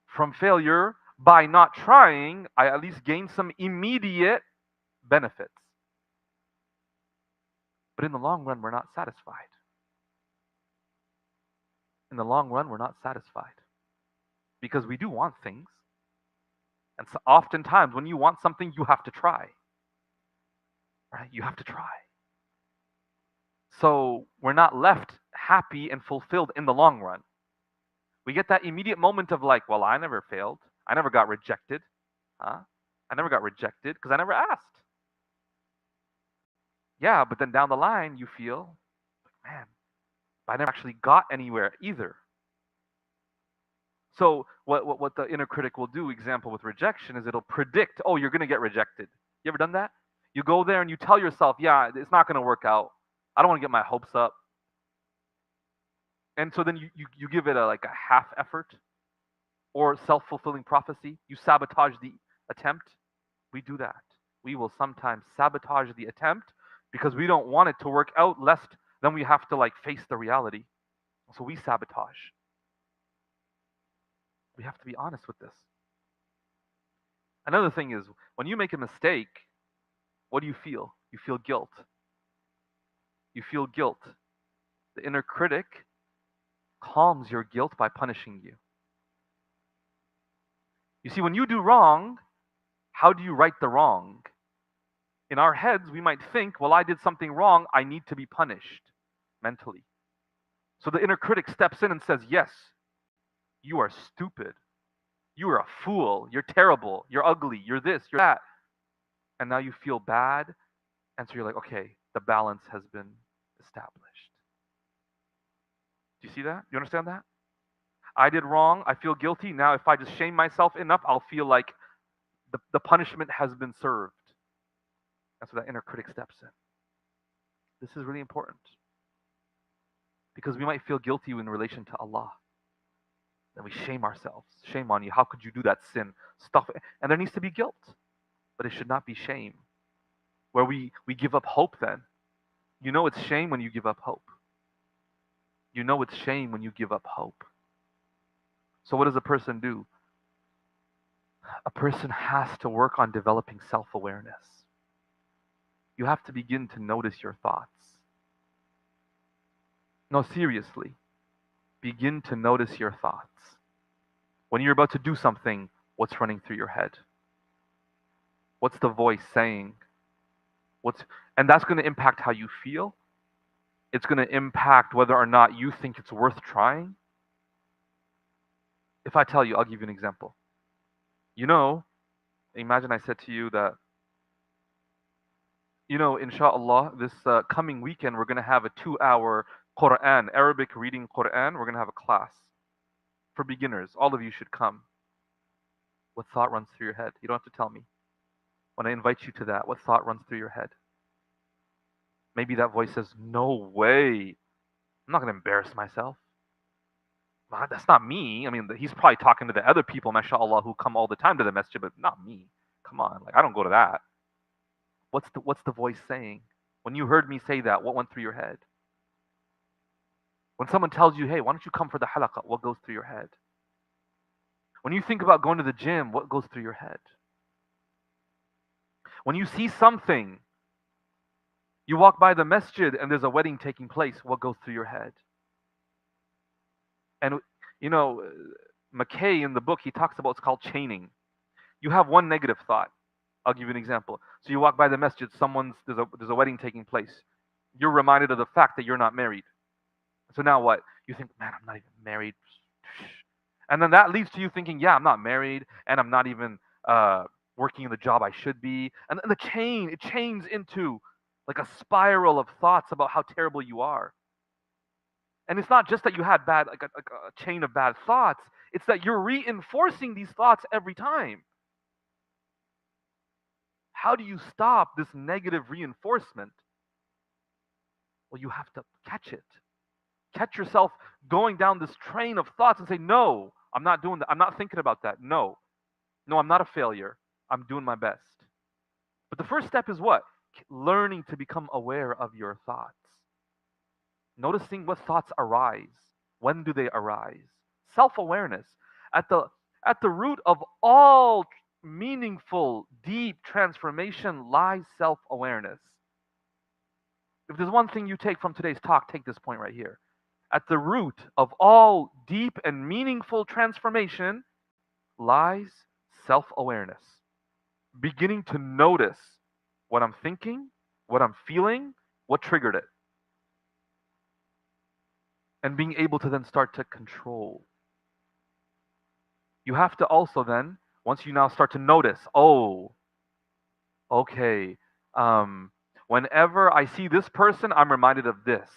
from failure by not trying, I at least gain some immediate benefits. But in the long run, we're not satisfied. In the long run, we're not satisfied. Because we do want things. And so oftentimes, when you want something, you have to try. Right? You have to try. So we're not left happy and fulfilled in the long run. We get that immediate moment of like, well, I never failed. I never got rejected. Huh? I never got rejected because I never asked. Yeah, but then down the line, you feel, man, I never actually got anywhere either. So what the inner critic will do, example with rejection, is it'll predict, oh, you're going to get rejected. You ever done that? You go there and you tell yourself, yeah, it's not going to work out. I don't want to get my hopes up. And so then you give it like a half effort or self-fulfilling prophecy. You sabotage the attempt. We do that. We will sometimes sabotage the attempt because we don't want it to work out, lest then we have to like face the reality. So we sabotage. We have to be honest with this. Another thing is, when you make a mistake, what do you feel? You feel guilt. You feel guilt. The inner critic calms your guilt by punishing you. You see, when you do wrong, how do you right the wrong? In our heads, we might think, well, I did something wrong, I need to be punished mentally. So the inner critic steps in and says, yes, you are stupid. You are a fool. You're terrible. You're ugly. You're this, you're that. And now you feel bad. And so you're like, okay, the balance has been established. Do you see that? You understand that? I did wrong. I feel guilty. Now, if I just shame myself enough, I'll feel like the punishment has been served. And so that inner critic steps in. This is really important. Because we might feel guilty in relation to Allah. Then we shame ourselves. Shame on you. How could you do that sin? Stuff. And there needs to be guilt. But it should not be shame. Where we give up hope then. You know it's shame when you give up hope. You know it's shame when you give up hope. So what does a person do? A person has to work on developing self-awareness. You have to begin to notice your thoughts. No, seriously. Begin to notice your thoughts. When you're about to do something, what's running through your head? What's the voice saying? And that's going to impact how you feel. It's going to impact whether or not you think it's worth trying. If I tell you, I'll give you an example. You know, imagine I said to you that, inshallah, this coming weekend, we're going to have a 2-hour Quran, Arabic reading Quran. We're going to have a class for beginners. All of you should come. What thought runs through your head? You don't have to tell me. When I invite you to that, what thought runs through your head? Maybe that voice says, no way. I'm not going to embarrass myself. That's not me. I mean, he's probably talking to the other people, mashallah, who come all the time to the masjid, but not me. Come on, like I don't go to that. What's the voice saying? When you heard me say that, what went through your head? When someone tells you, hey, why don't you come for the halaqah, what goes through your head? When you think about going to the gym, what goes through your head? When you see something, you walk by the masjid and there's a wedding taking place, what goes through your head? And, McKay in the book, he talks about what's called chaining. You have one negative thought. I'll give you an example. So you walk by the masjid, there's a wedding taking place. You're reminded of the fact that you're not married. So now what? You think, man, I'm not even married. And then that leads to you thinking, yeah, I'm not married and I'm not even uh, working in the job I should be. And then it chains into like a spiral of thoughts about how terrible you are. And it's not just that you had like a chain of bad thoughts, it's that you're reinforcing these thoughts every time. How do you stop this negative reinforcement? Well, you have to catch it. Catch yourself going down this train of thoughts and say, no, I'm not doing that. I'm not thinking about that. No, no, I'm not a failure. I'm doing my best. But the first step is what? Learning to become aware of your thoughts. Noticing what thoughts arise. When do they arise? Self-awareness. At the at the root of all meaningful, deep transformation lies self-awareness. If there's one thing you take from today's talk, take this point right here. At the root of all deep and meaningful transformation lies self awareness. Beginning to notice what I'm thinking, what I'm feeling, what triggered it, and being able to then start to control. You have to also then, once you now start to notice, oh, okay, whenever I see this person, I'm reminded of this,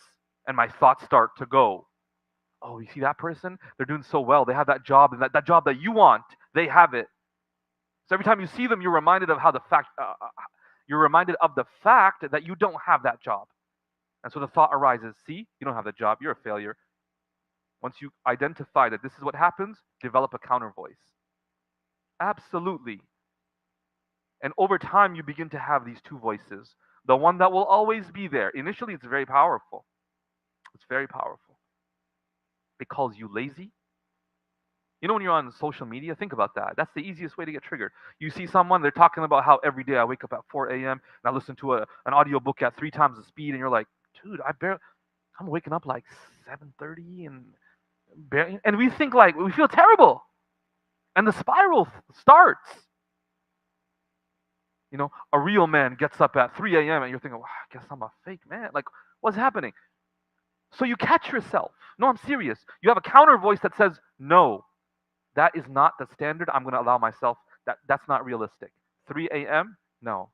and my thoughts start to go. Oh, you see that person? They're doing so well. They have that job, and that job that you want, they have it. So every time you see them, you're reminded of the fact that you don't have that job. And so the thought arises, see, you don't have the job, you're a failure. Once you identify that this is what happens, develop a counter voice. Absolutely. And over time, you begin to have these two voices. The one that will always be there. Initially, it's very powerful. It's very powerful. It calls you lazy. You know, when you're on social media, think about that. That's the easiest way to get triggered. You see someone, they're talking about how every day I wake up at 4 a.m. and I listen to an audiobook at 3 times the speed, and you're like, dude, I'm waking up like 7:30 and we think like, we feel terrible. And the spiral starts. You know, a real man gets up at 3 a.m. and you're thinking, well, I guess I'm a fake man. Like, what's happening? So you catch yourself. No, I'm serious. You have a counter voice that says, no, that is not the standard I'm going to allow myself. That's not realistic. 3 a.m. No.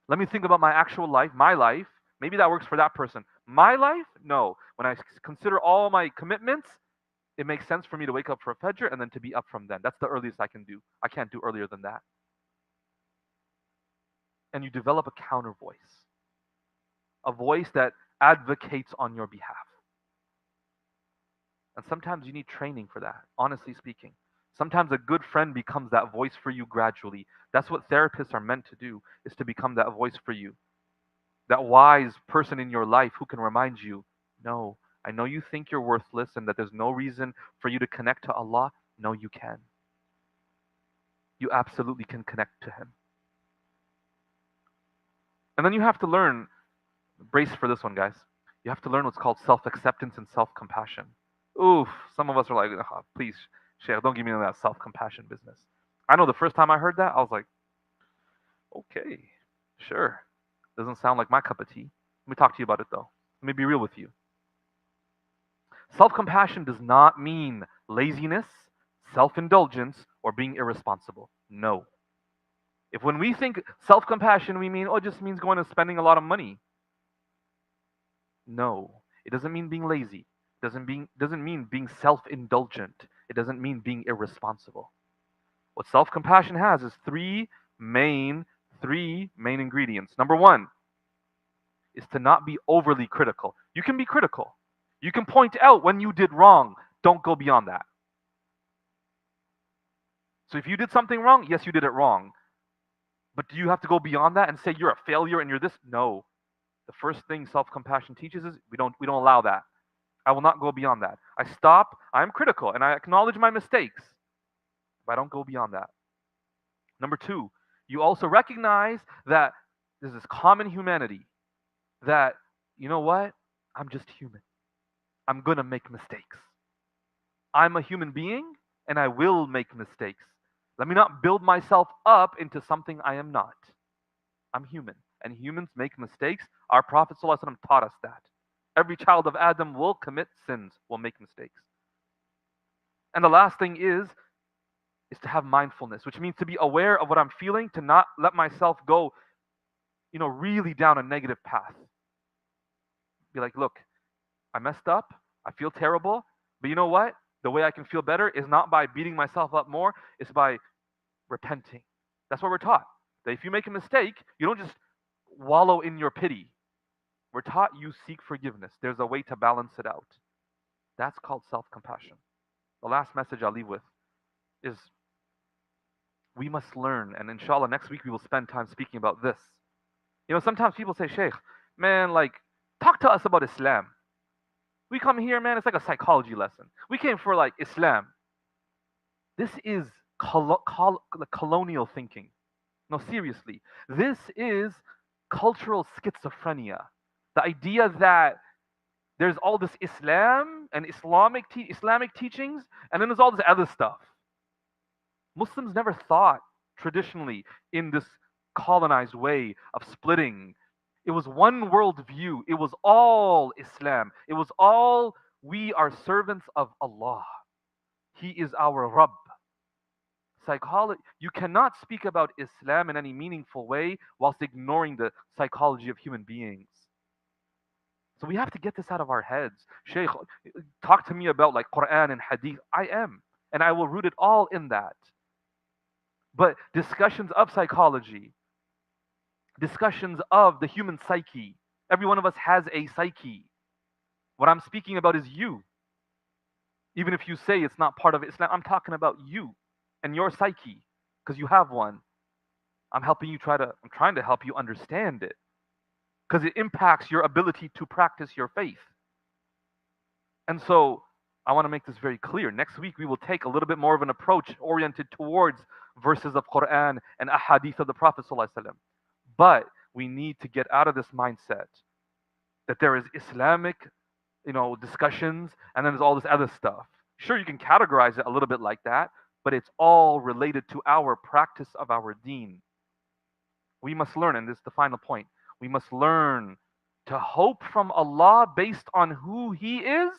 Let me think about my actual life, my life. Maybe that works for that person. My life? No. When I consider all my commitments, it makes sense for me to wake up for a Fajr and then to be up from then. That's the earliest I can do. I can't do earlier than that. And you develop a counter voice, a voice that advocates on your behalf. And sometimes you need training for that, honestly speaking. Sometimes a good friend becomes that voice for you gradually. That's what therapists are meant to do, is to become that voice for you. That wise person in your life who can remind you, no, I know you think you're worthless and that there's no reason for you to connect to Allah. No, you can. You absolutely can connect to Him. And then you have to learn, brace for this one, guys. You have to learn what's called self-acceptance and self-compassion. Oof, some of us are like, oh, please, Sheikh, don't give me that self-compassion business. I know the first time I heard that, I was like, okay, sure. Doesn't sound like my cup of tea. Let me talk to you about it though. Let me be real with you. Self-compassion does not mean laziness, self-indulgence, or being irresponsible. No. If when we think self-compassion, we mean, oh, it just means going and spending a lot of money. No. It doesn't mean being lazy. Doesn't mean being self-indulgent. It doesn't mean being irresponsible. What self-compassion has is three main ingredients. Number one is to not be overly critical. You can be critical. You can point out when you did wrong. Don't go beyond that. So if you did something wrong, yes, you did it wrong. But do you have to go beyond that and say you're a failure and you're this? No. The first thing self-compassion teaches is we don't allow that. I will not go beyond that. I stop, I am critical, and I acknowledge my mistakes. But I don't go beyond that. Number two, you also recognize that there's this common humanity that, you know what? I'm just human. I'm going to make mistakes. I'm a human being and I will make mistakes. Let me not build myself up into something I am not. I'm human, and humans make mistakes. Our Prophet ﷺ taught us that. Every child of Adam will commit sins, will make mistakes. And the last thing is to have mindfulness, which means to be aware of what I'm feeling, to not let myself go, really down a negative path. Be like, look, I messed up, I feel terrible, but you know what? The way I can feel better is not by beating myself up more, it's by repenting. That's what we're taught. That if you make a mistake, you don't just wallow in your pity. We're taught you seek forgiveness. There's a way to balance it out. That's called self-compassion. The last message I'll leave with is we must learn, and inshallah next week we will spend time speaking about this. Sometimes people say, Sheikh, man, like, talk to us about Islam. We come here, man, it's like a psychology lesson. We came for like Islam. This is colonial thinking. No, seriously. This is cultural schizophrenia. The idea that there's all this Islam and Islamic teachings, and then there's all this other stuff. Muslims never thought traditionally in this colonized way of splitting. It was one world view. It was all Islam. It was all, we are servants of Allah. He is our Rabb. Psychology, you cannot speak about Islam in any meaningful way whilst ignoring the psychology of human beings. So we have to get this out of our heads. Shaykh, talk to me about like Quran and Hadith. I am, and I will root it all in that. But discussions of psychology, discussions of the human psyche. Every one of us has a psyche. What I'm speaking about is you. Even if you say it's not part of Islam, I'm talking about you and your psyche, because you have one. I'm trying to help you understand it, because it impacts your ability to practice your faith. And so I want to make this very clear. Next week we will take a little bit more of an approach oriented towards verses of Quran and ahadith of the Prophet ﷺ. But we need to get out of this mindset that there is Islamic, discussions, and then there's all this other stuff. Sure, you can categorize it a little bit like that, but it's all related to our practice of our deen. We must learn, and this is the final point, we must learn to hope from Allah based on who He is,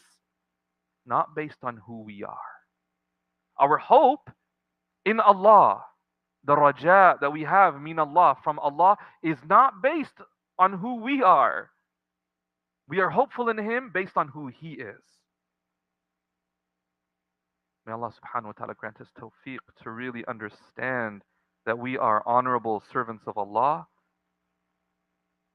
not based on who we are. Our hope in Allah, the raja that we have min Allah, from Allah, is not based on who we are. We are hopeful in Him based on who He is. May Allah subhanahu wa ta'ala grant us tawfiq to really understand that we are honorable servants of Allah,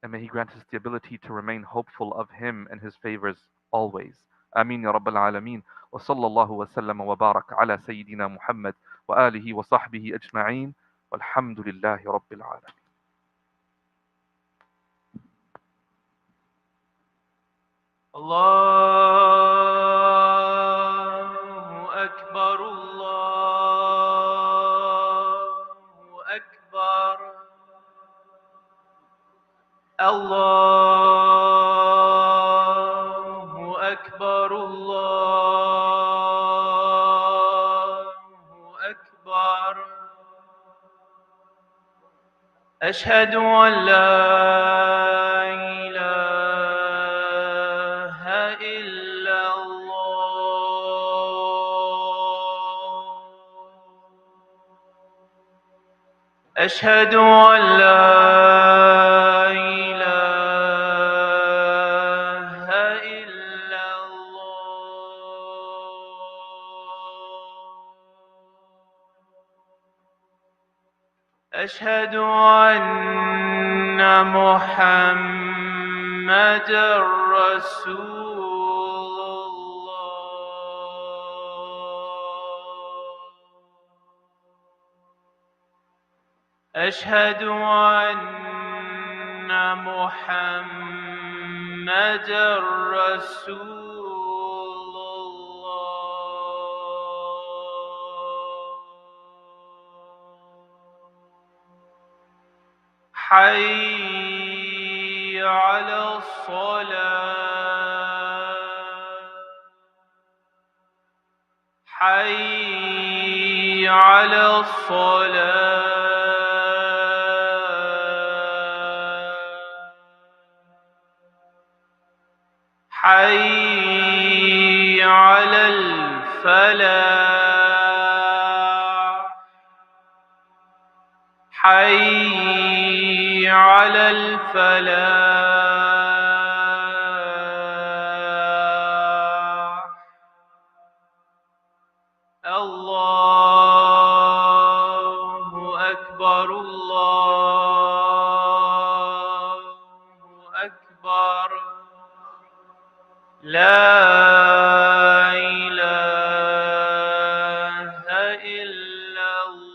and may He grant us the ability to remain hopeful of Him and His favors always. Ameen ya Rabbal Alameen. Wa sallallahu wa sallam wa barak ala Sayyidina Muhammad wa alihi wa sahbihi ajma'een. Walhamdulillahi Rabbil Alameen. Allahu Akbar, Allahu Akbar, Allahu Akbar, Allahu Akbar. Ashhadu an la ilaha illallah. Ashhadu an la ilaha illallah. Ashhadu anna Muhammadan Rasulullah. Ashhadu anna Muhammadan Rasulullah. Hayy ala salat, hayy على الصلاة حي على الفلاح حي على الفلاح الله أكبر الله أكبر لا إله إلا الله.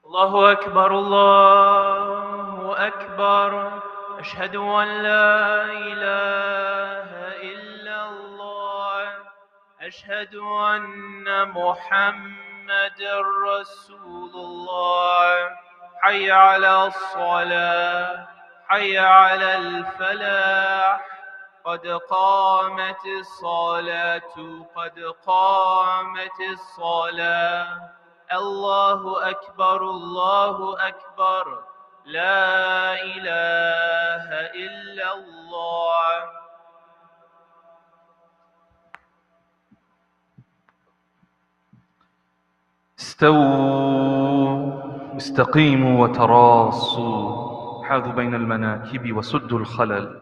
الله أكبر الله أكبر أشهد أن لا إله إلا الله أشهد أن محمد رسول الله حي على الصلاة حي على الفلاح قد قامت الصلاة قد قامت الصلاة الله أكبر الله أكبر لا إله إلا الله. استووا استقيموا وتراصوا حاذوا بين المناكب وسدوا الخلل.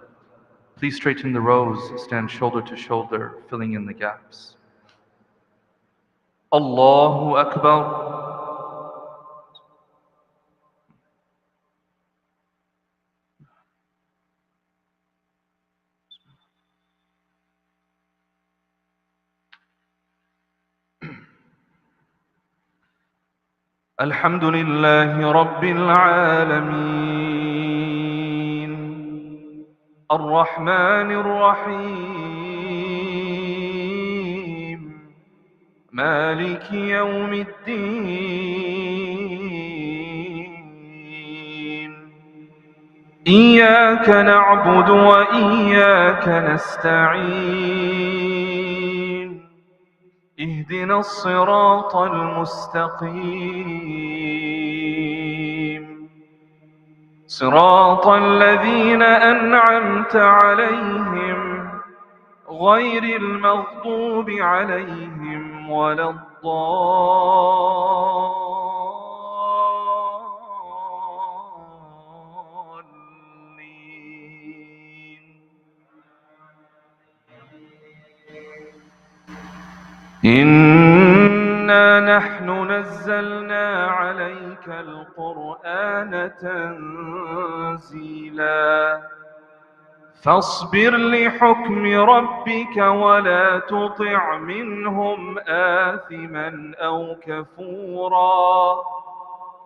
Please straighten the rows, stand shoulder to shoulder, filling in the gaps. Allahu Akbar. الحمد لله رب العالمين الرحمن الرحيم مالك يوم الدين إياك نعبد وإياك نستعين اهدنا الصراط المستقيم صراط الذين أنعمت عليهم غير المغضوب عليهم ولا الضالين. إنا نحن نزلنا عليك القرآن تنزيلا فاصبر لحكم ربك ولا تطع منهم آثما أو كفورا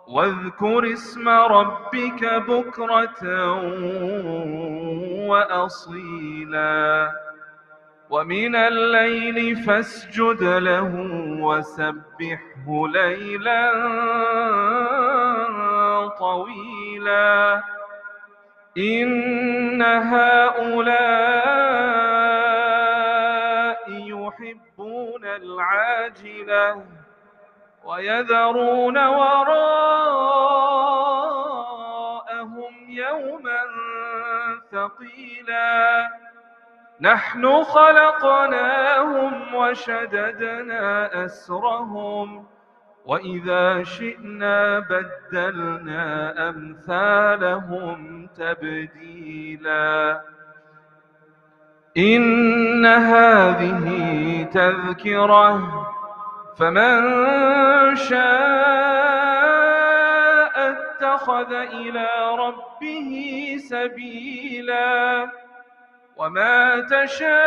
واذكر اسم ربك بكرة وأصيلا ومن الليل فاسجد له وسبحه ليلا طويلا إن هؤلاء يحبون العاجلة ويذرون وراءهم يوما ثقيلا نحن خلقناهم وشددنا أسرهم وإذا شئنا بدلنا أمثالهم تبديلا إن هذه تذكرة فمن شاء اتخذ إلى ربه سبيلا وما تشاءون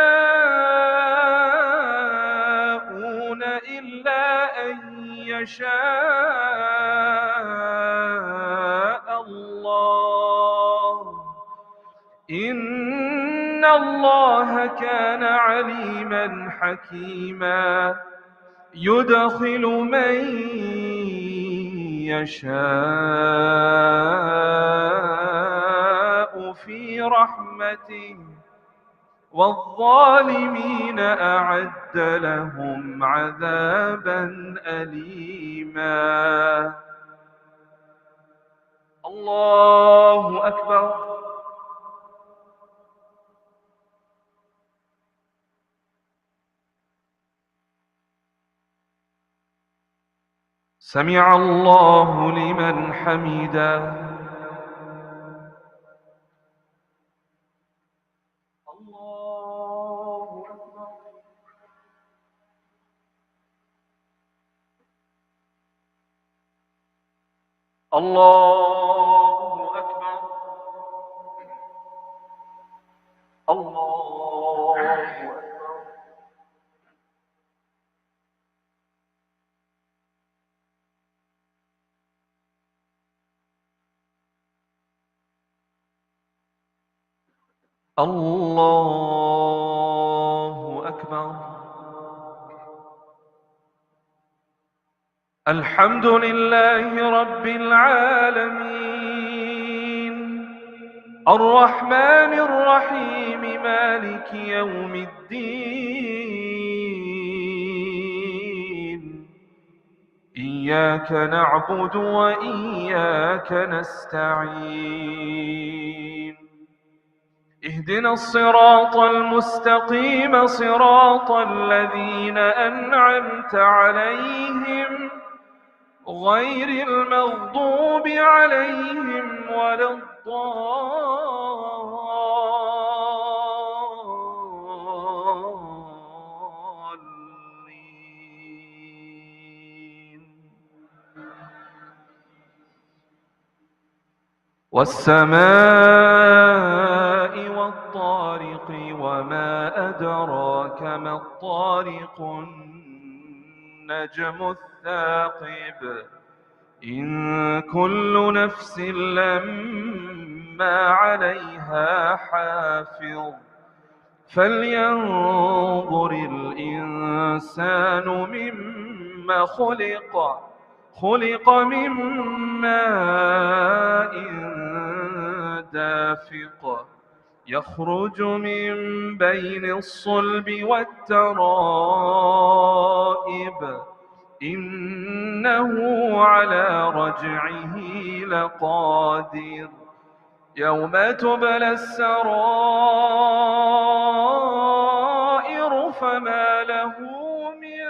إلا أن يشاء الله إن الله كان عليما حكيما يدخل من يشاء في رحمته والظالمين أعد لهم عذابا أليما. الله أكبر. سمع الله لمن حمده. الله أكبر. الله أكبر. الله أكبر. الله أكبر. الحمد لله رب العالمين، الرحمن الرحيم، مالك يوم الدين. إياك نعبد وإياك نستعين. اهدنا الصراط المستقيم، صراط الذين أنعمت عليهم غير المغضوب عليهم ولا الضالين. والسماء والطارق وما أدراك ما الطارق، النجم الثاقب. إن كل نفس لما عليها حافظ. فلينظر الإنسان مما خلق. خلق من ماء دافق، يخرج من بين الصلب والترائب. إنه على رجعه لقادر. يوم تبلى السرائر فما له من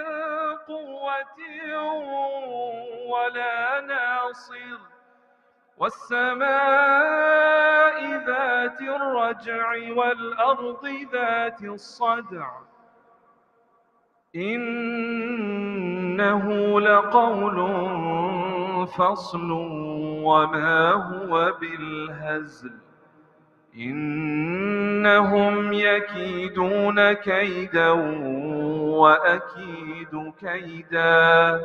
قوة ولا ناصر. والسماء ذات الرجع والأرض ذات الصدع. إنه لقول فصل وما هو بالهزل. إنهم يكيدون كيدا وأكيد كيدا.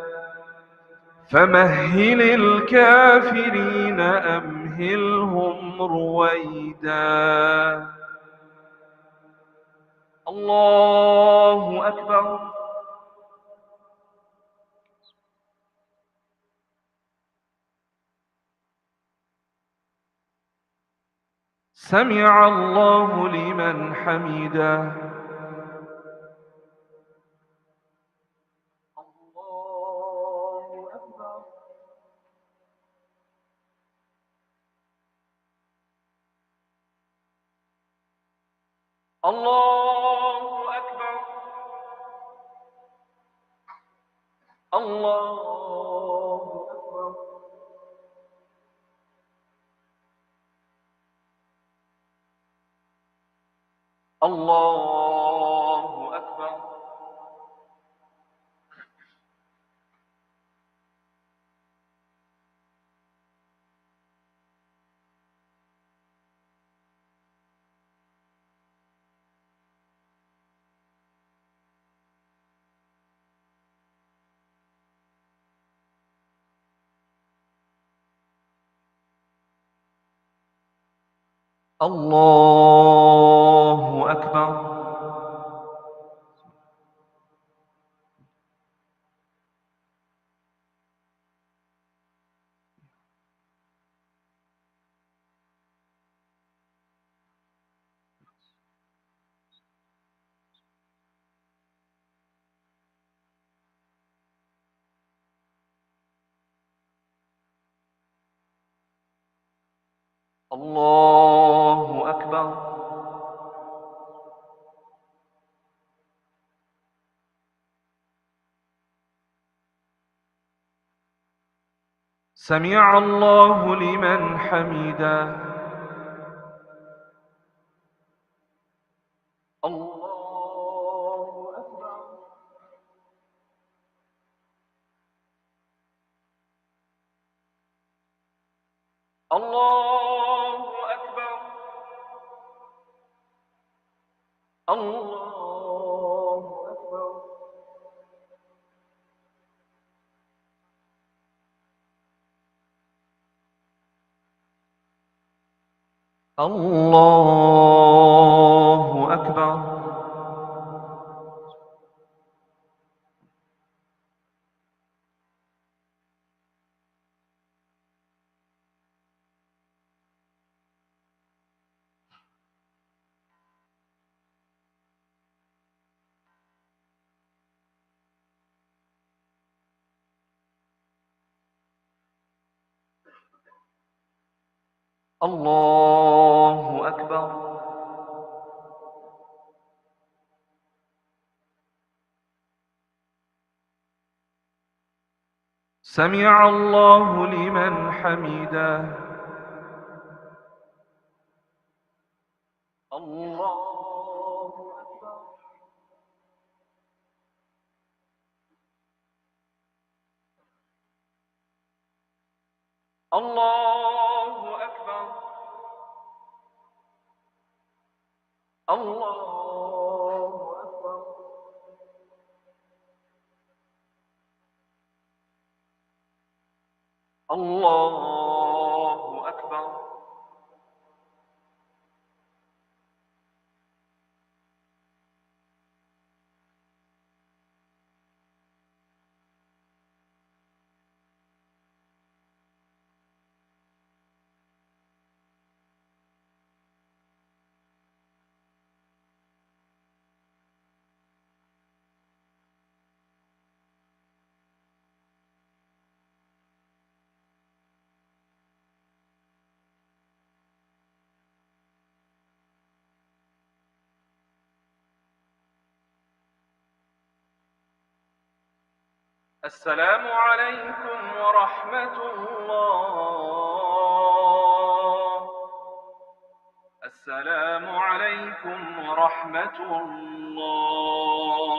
فمهل الكافرين أمهلهم رويدا. الله أكبر. سمع الله لمن حمده. الله أكبر. الله أكبر. الله أكبر. الله أكبر. الله أكبر. الله أكبر. سمع الله لمن حمده. الله أكبر. الله أكبر. الله أكبر. الله الله أكبر. سمع الله لمن حمده. الله أكبر. الله أكبر. الله أكبر. الله أكبر. السلام عليكم ورحمة الله. السلام عليكم ورحمة الله.